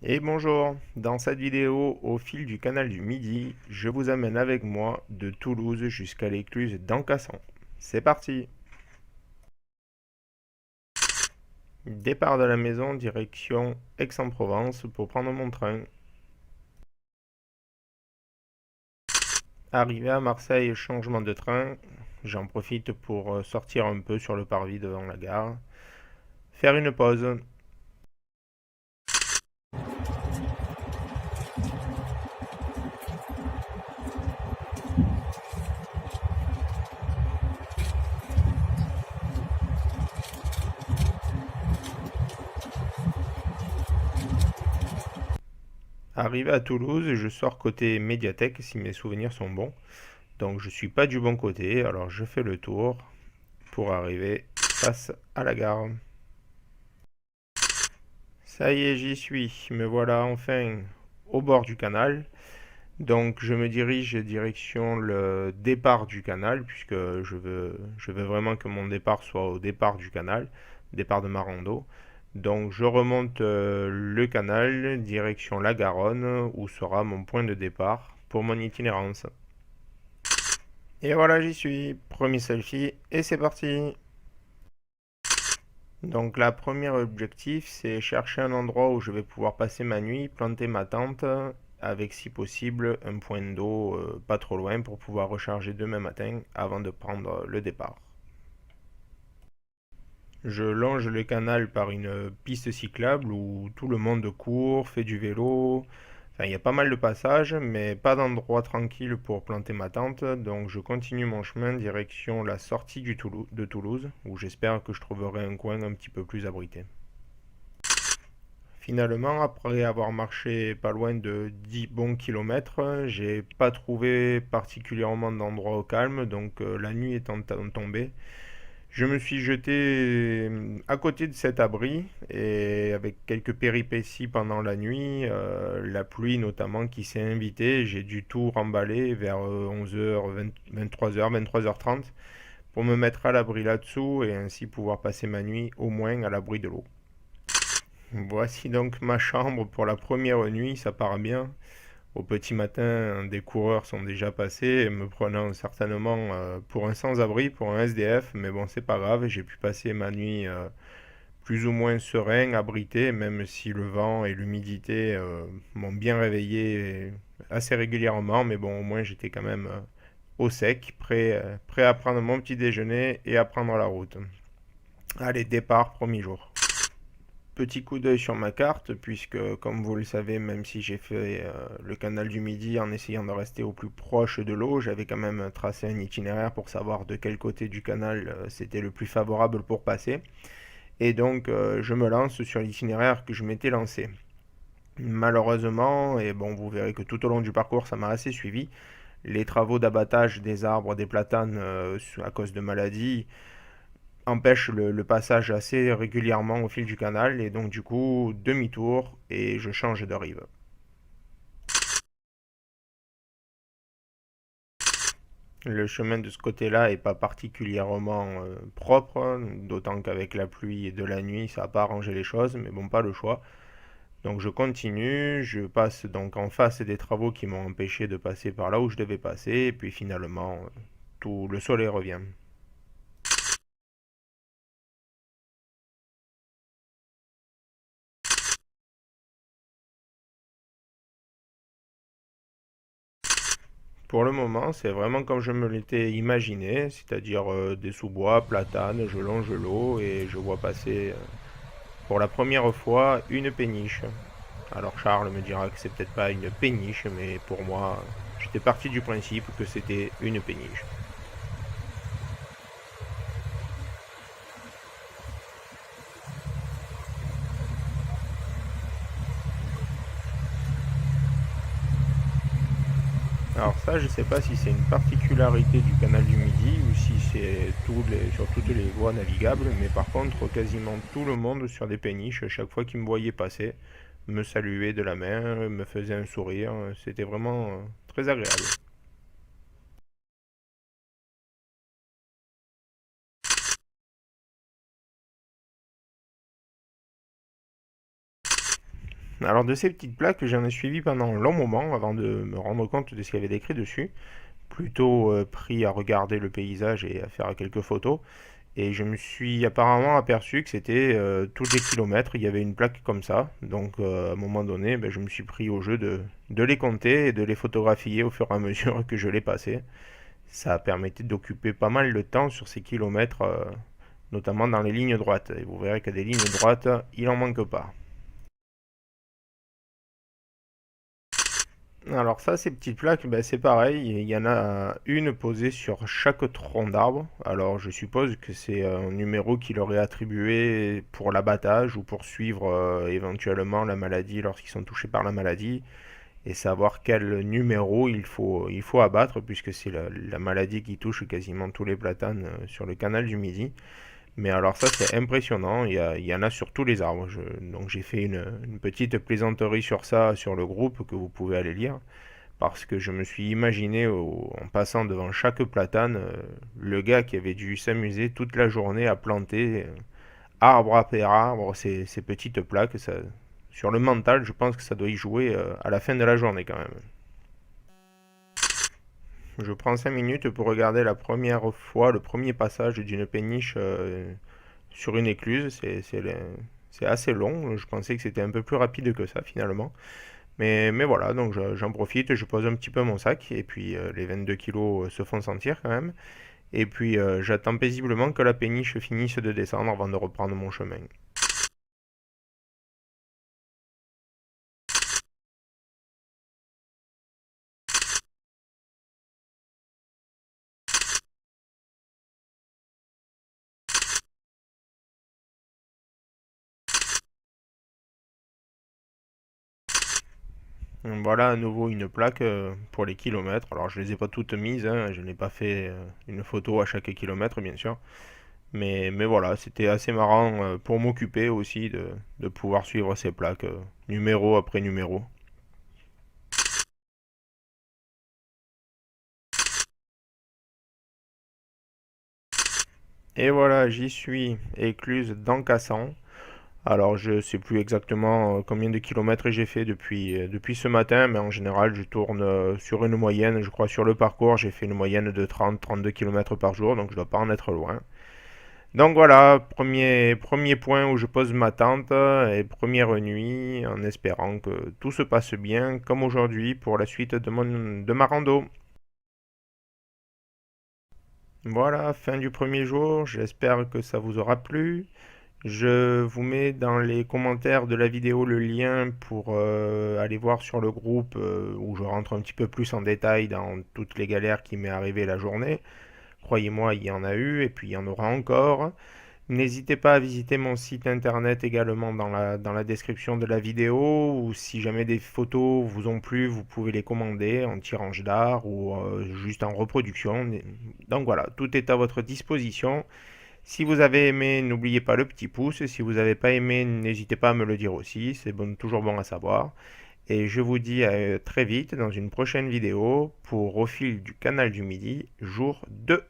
Et bonjour, dans cette vidéo, au fil du canal du Midi, je vous amène avec moi de Toulouse jusqu'à l'écluse d'Encassan. C'est parti! Départ de la maison, direction Aix-en-Provence pour prendre mon train. Arrivé à Marseille, changement de train. J'en profite pour sortir un peu sur le parvis devant la gare. Faire une pause. Arrivé à Toulouse, je sors côté médiathèque si mes souvenirs sont bons. Donc je suis pas du bon côté, alors je fais le tour pour arriver face à la gare. Ça y est, j'y suis. Me voilà enfin au bord du canal. Donc je me dirige direction le départ du canal, puisque je veux vraiment que mon départ soit au départ du canal, départ de ma rando. Donc je remonte le canal, direction la Garonne, où sera mon point de départ pour mon itinérance. Et voilà, j'y suis. Premier selfie, et c'est parti. Donc la première objectif, c'est chercher un endroit où je vais pouvoir passer ma nuit, planter ma tente, avec si possible un point d'eau pas trop loin pour pouvoir recharger demain matin avant de prendre le départ. Je longe le canal par une piste cyclable où tout le monde court, fait du vélo. Enfin, il y a pas mal de passages, mais pas d'endroit tranquille pour planter ma tente. Donc je continue mon chemin direction la sortie de Toulouse, où j'espère que je trouverai un coin un petit peu plus abrité. Finalement, après avoir marché pas loin de 10 bons kilomètres, j'ai pas trouvé particulièrement d'endroit au calme, donc la nuit étant tombée, je me suis jeté à côté de cet abri et avec quelques péripéties pendant la nuit, la pluie notamment qui s'est invitée, j'ai dû tout remballer vers 11h, 23h, 23h30 pour me mettre à l'abri là-dessous et ainsi pouvoir passer ma nuit au moins à l'abri de l'eau. Voici donc ma chambre pour la première nuit, ça part bien. Au petit matin, des coureurs sont déjà passés, me prenant certainement pour un sans-abri, pour un SDF, mais bon, c'est pas grave, j'ai pu passer ma nuit plus ou moins serein, abrité, même si le vent et l'humidité m'ont bien réveillé assez régulièrement, mais bon, au moins j'étais quand même au sec, prêt à prendre mon petit déjeuner et à prendre la route. Allez, départ, premier jour. Petit coup d'œil sur ma carte, puisque comme vous le savez, même si j'ai fait le canal du Midi en essayant de rester au plus proche de l'eau, j'avais quand même tracé un itinéraire pour savoir de quel côté du canal c'était le plus favorable pour passer. Et donc je me lance sur l'itinéraire que je m'étais lancé. Malheureusement, et bon, vous verrez que tout au long du parcours ça m'a assez suivi, les travaux d'abattage des arbres, des platanes à cause de maladies empêche le passage assez régulièrement au fil du canal et donc du coup demi-tour et je change de rive. Le chemin de ce côté-là est pas particulièrement propre, d'autant qu'avec la pluie de la nuit ça n'a pas arrangé les choses, mais bon pas le choix. Donc je continue, je passe donc en face des travaux qui m'ont empêché de passer par là où je devais passer et puis finalement tout le soleil revient. Pour le moment, c'est vraiment comme je me l'étais imaginé, c'est-à-dire des sous-bois, platanes, je longe l'eau et je vois passer pour la première fois une péniche. Alors Charles me dira que c'est peut-être pas une péniche, mais pour moi, j'étais parti du principe que c'était une péniche. Alors ça, je sais pas si c'est une particularité du canal du Midi ou si c'est sur toutes les voies navigables, mais par contre, quasiment tout le monde sur des péniches, chaque fois qu'il me voyait passer, me saluait de la main, me faisait un sourire. C'était vraiment très agréable. Alors de ces petites plaques, j'en ai suivi pendant un long moment avant de me rendre compte de ce qu'il y avait écrit dessus. Plutôt pris à regarder le paysage et à faire quelques photos. Et je me suis apparemment aperçu que c'était tous les kilomètres, il y avait une plaque comme ça. Donc à un moment donné, ben, je me suis pris au jeu de les compter et de les photographier au fur et à mesure que je les passais. Ça permettait d'occuper pas mal de temps sur ces kilomètres, notamment dans les lignes droites. Et vous verrez que des lignes droites, il en manque pas. Alors ça, ces petites plaques, ben, c'est pareil, il y en a une posée sur chaque tronc d'arbre. Alors je suppose que c'est un numéro qui leur est attribué pour l'abattage ou pour suivre éventuellement la maladie lorsqu'ils sont touchés par la maladie et savoir quel numéro il faut abattre puisque c'est la maladie qui touche quasiment tous les platanes sur le canal du Midi. Mais alors ça c'est impressionnant, il y en a sur tous les arbres. Donc j'ai fait une petite plaisanterie sur ça sur le groupe que vous pouvez aller lire parce que je me suis imaginé en passant devant chaque platane le gars qui avait dû s'amuser toute la journée à planter arbre après arbre ces petites plaques. Ça, sur le mental, je pense que ça doit y jouer à la fin de la journée quand même. Je prends 5 minutes pour regarder la première fois le premier passage d'une péniche sur une écluse. C'est assez long. Je pensais que c'était un peu plus rapide que ça finalement. Mais voilà, donc j'en profite, je pose un petit peu mon sac et puis les 22 kilos se font sentir quand même. Et puis j'attends paisiblement que la péniche finisse de descendre avant de reprendre mon chemin. Donc voilà à nouveau une plaque pour les kilomètres. Alors je les ai pas toutes mises, hein, je n'ai pas fait une photo à chaque kilomètre bien sûr. Mais voilà, c'était assez marrant pour m'occuper aussi de pouvoir suivre ces plaques numéro après numéro. Et voilà, j'y suis, écluse d'Encassan. Alors je sais plus exactement combien de kilomètres j'ai fait depuis ce matin, mais en général je tourne sur une moyenne, je crois sur le parcours j'ai fait une moyenne de 30-32 kilomètres par jour, donc je dois pas en être loin. Donc voilà, premier point où je pose ma tente et première nuit en espérant que tout se passe bien comme aujourd'hui pour la suite de ma rando. Voilà, fin du premier jour, j'espère que ça vous aura plu. Je vous mets dans les commentaires de la vidéo le lien pour aller voir sur le groupe où je rentre un petit peu plus en détail dans toutes les galères qui m'est arrivé la journée. Croyez-moi, il y en a eu et puis il y en aura encore. N'hésitez pas à visiter mon site internet également dans la description de la vidéo ou si jamais des photos vous ont plu, vous pouvez les commander en tirage d'art ou juste en reproduction. Donc voilà, tout est à votre disposition. Si vous avez aimé, n'oubliez pas le petit pouce. Si vous n'avez pas aimé, n'hésitez pas à me le dire aussi. C'est bon, toujours bon à savoir. Et je vous dis à très vite dans une prochaine vidéo pour Au fil du canal du Midi, jour 2.